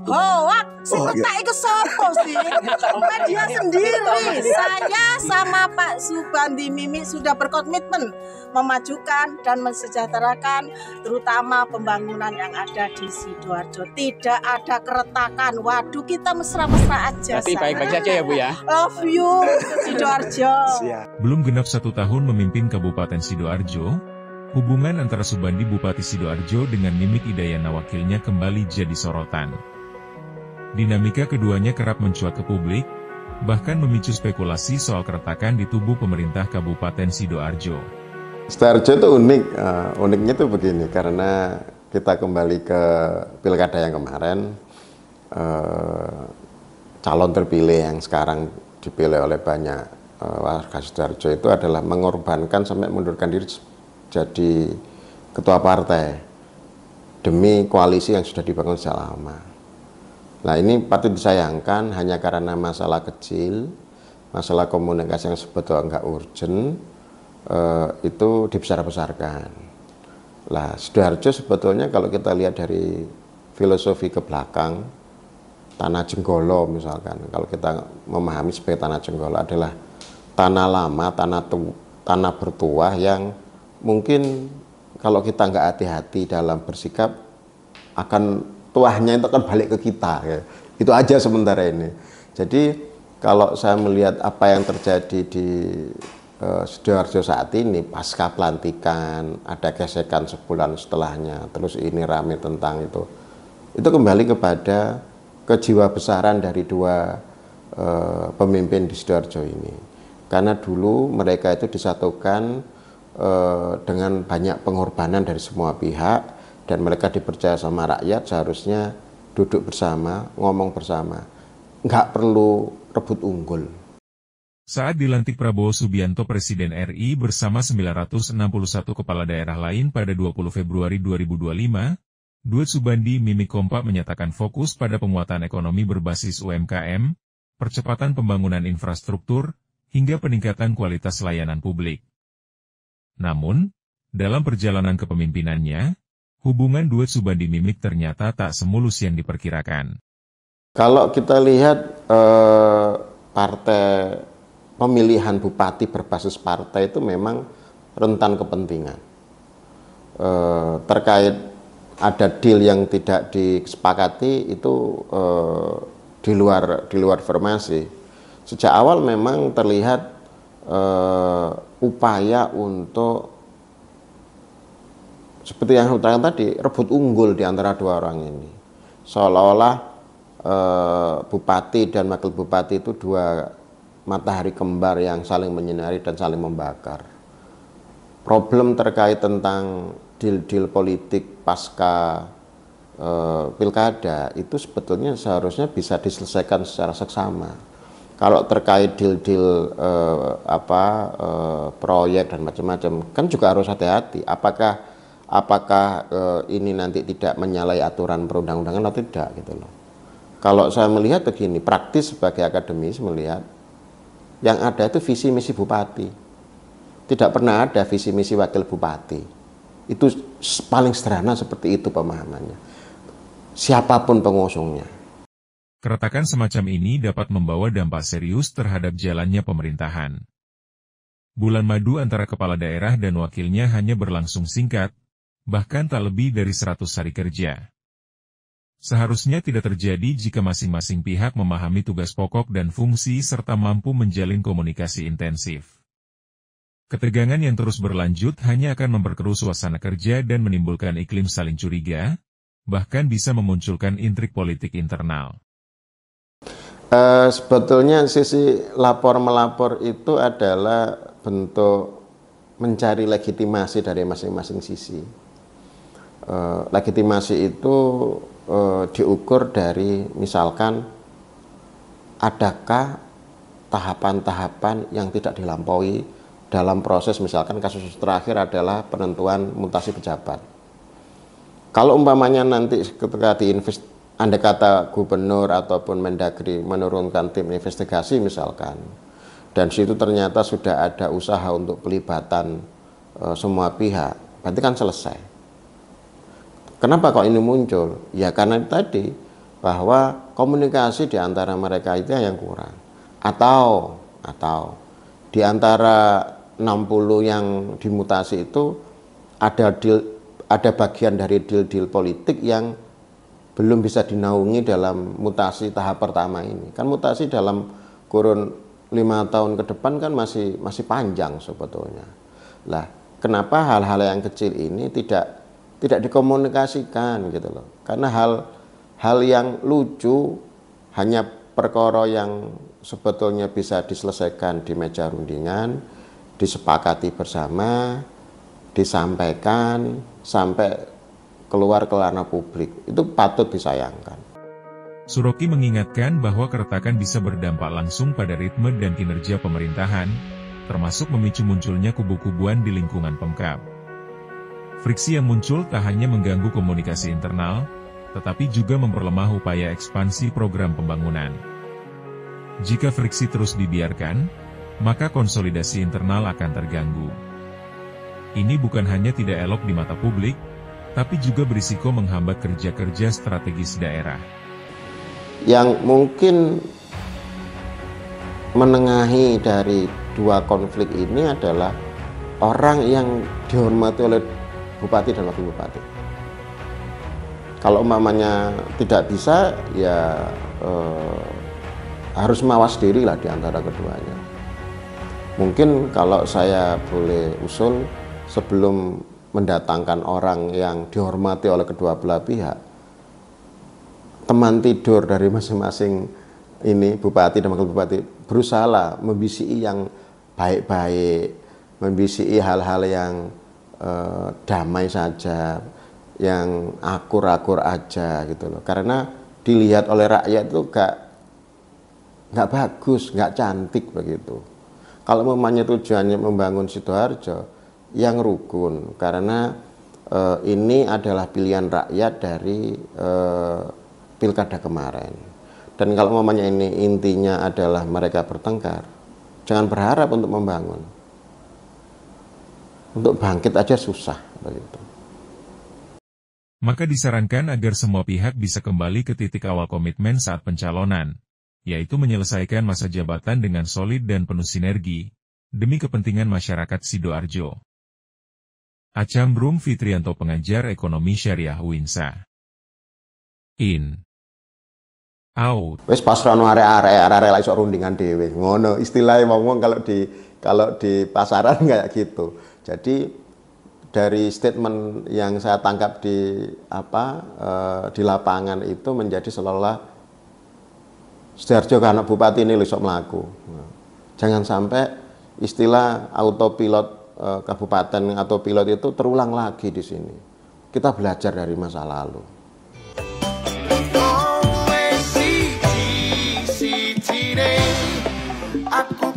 Hoak, tak itu sopo sih? Media sendiri. Saya sama Pak Subandi Mimi sudah berkomitmen memajukan dan mensejahterakan terutama pembangunan yang ada di Sidoarjo. Tidak ada keretakan. Waduh, kita mesra-mesra aja. Tapi baik-baik saja ya Bu ya. Love you Sidoarjo. Belum genap 1 tahun memimpin Kabupaten Sidoarjo, hubungan antara Subandi Bupati Sidoarjo dengan Mimik Idayana wakilnya kembali jadi sorotan. Dinamika keduanya kerap mencuat ke publik, bahkan memicu spekulasi soal keretakan di tubuh pemerintah Kabupaten Sidoarjo. Sidoarjo itu unik, uniknya itu begini, karena kita kembali ke pilkada yang kemarin, calon terpilih yang sekarang dipilih oleh banyak warga Sidoarjo itu adalah mengorbankan sampai mundurkan diri jadi ketua partai demi koalisi yang sudah dibangun sejak lama. Nah ini patut disayangkan hanya karena masalah kecil, masalah komunikasi yang sebetulnya nggak urgent, itu dibesar-besarkan. Nah Sidoarjo sebetulnya kalau kita lihat dari filosofi ke belakang, Tanah Jenggolo misalkan, kalau kita memahami sebagai Tanah Jenggolo adalah tanah lama, tanah bertuah yang mungkin kalau kita nggak hati-hati dalam bersikap akan tuahnya itu akan balik ke kita ya. Itu aja sementara ini. Jadi kalau saya melihat apa yang terjadi di Sidoarjo saat ini pasca pelantikan, ada gesekan sebulan setelahnya, terus ini rame tentang itu kembali kepada kejiwabesaran dari dua pemimpin di Sidoarjo ini. Karena dulu mereka itu disatukan dengan banyak pengorbanan dari semua pihak, dan mereka dipercaya sama rakyat, seharusnya duduk bersama, ngomong bersama, nggak perlu rebut unggul. Saat dilantik Prabowo Subianto Presiden RI bersama 961 kepala daerah lain pada 20 Februari 2025, duet Subandi Mimik kompak menyatakan fokus pada penguatan ekonomi berbasis UMKM, percepatan pembangunan infrastruktur, hingga peningkatan kualitas layanan publik. Namun, dalam perjalanan kepemimpinannya, hubungan duet Subandi Mimik ternyata tak semulus yang diperkirakan. Kalau kita lihat partai pemilihan bupati berbasis partai itu memang rentan kepentingan. Terkait ada deal yang tidak disepakati itu di luar formasi. Sejak awal memang terlihat upaya untuk seperti yang saya utarakan tadi, rebut unggul di antara dua orang ini. Seolah-olah bupati dan wakil bupati itu dua matahari kembar yang saling menyinari dan saling membakar. Problem terkait tentang deal-deal politik pasca pilkada itu sebetulnya seharusnya bisa diselesaikan secara seksama. Kalau terkait deal-deal proyek dan macam-macam, kan juga harus hati-hati. Apakah ini nanti tidak menyalahi aturan perundang-undangan atau tidak gitu loh. Kalau saya melihat begini, praktis sebagai akademis melihat yang ada itu visi misi bupati. Tidak pernah ada visi misi wakil bupati. Itu paling sederhana seperti itu pemahamannya. Siapapun pengusungnya. Keretakan semacam ini dapat membawa dampak serius terhadap jalannya pemerintahan. Bulan madu antara kepala daerah dan wakilnya hanya berlangsung singkat, bahkan tak lebih dari 100 hari kerja. Seharusnya tidak terjadi jika masing-masing pihak memahami tugas pokok dan fungsi serta mampu menjalin komunikasi intensif. Ketegangan yang terus berlanjut hanya akan memperkeruh suasana kerja dan menimbulkan iklim saling curiga, bahkan bisa memunculkan intrik politik internal. Sebetulnya sisi lapor-melapor itu adalah bentuk mencari legitimasi dari masing-masing sisi. Legitimasi itu diukur dari misalkan adakah tahapan-tahapan yang tidak dilampaui dalam proses, misalkan kasus terakhir adalah penentuan mutasi pejabat. Kalau umpamanya nanti ketika andai kata gubernur ataupun Mendagri menurunkan tim investigasi misalkan, dan situ ternyata sudah ada usaha untuk pelibatan semua pihak, berarti kan selesai. Kenapa kok ini muncul? Ya karena tadi bahwa komunikasi di antara mereka itu yang kurang. Atau di antara 60 yang dimutasi itu ada bagian dari deal-deal politik yang belum bisa dinaungi dalam mutasi tahap pertama ini. Kan mutasi dalam kurun 5 tahun ke depan kan masih panjang sebetulnya. Lah, kenapa hal-hal yang kecil ini tidak dikomunikasikan gitu loh? Karena hal yang lucu, hanya perkara yang sebetulnya bisa diselesaikan di meja rundingan, disepakati bersama, disampaikan sampai keluar ke ranah publik, itu patut disayangkan. Suroki mengingatkan bahwa keretakan bisa berdampak langsung pada ritme dan kinerja pemerintahan, termasuk memicu munculnya kubu-kubuan di lingkungan Pemkab. Friksi yang muncul tak hanya mengganggu komunikasi internal, tetapi juga memperlemah upaya ekspansi program pembangunan. Jika friksi terus dibiarkan, maka konsolidasi internal akan terganggu. Ini bukan hanya tidak elok di mata publik, tapi juga berisiko menghambat kerja-kerja strategis daerah. Yang mungkin menengahi dari dua konflik ini adalah orang yang dihormati oleh bupati dan wakil bupati. Kalau umpamanya tidak bisa, ya harus mawas diri lah di antara keduanya. Mungkin kalau saya boleh usul, sebelum mendatangkan orang yang dihormati oleh kedua belah pihak, teman tidur dari masing-masing ini, bupati dan wakil bupati, berusaha membisiki yang baik-baik, membisiki hal-hal yang damai saja, yang akur-akur aja gitu loh. Karena dilihat oleh rakyat itu nggak bagus, nggak cantik begitu. Kalau memangnya tujuannya membangun Sidoarjo yang rukun, karena ini adalah pilihan rakyat dari pilkada kemarin. Dan kalau memangnya ini intinya adalah mereka bertengkar, jangan berharap untuk membangun. Untuk bangkit aja susah begitu. Maka disarankan agar semua pihak bisa kembali ke titik awal komitmen saat pencalonan, yaitu menyelesaikan masa jabatan dengan solid dan penuh sinergi, demi kepentingan masyarakat Sidoarjo. Acambrung Fitrianto, pengajar ekonomi syariah UINSA. In. Out. Wes pasrano arek-arek lagi sok rundingan dhewe. Ngono istilahnya ngomong kalau di pasaran kayak gitu. Jadi dari statement yang saya tangkap di lapangan itu menjadi seolah-olah Sidoarjo karena bupati ini sok melaku. Jangan sampai istilah autopilot kabupaten atau pilot itu terulang lagi di sini. Kita belajar dari masa lalu. Aku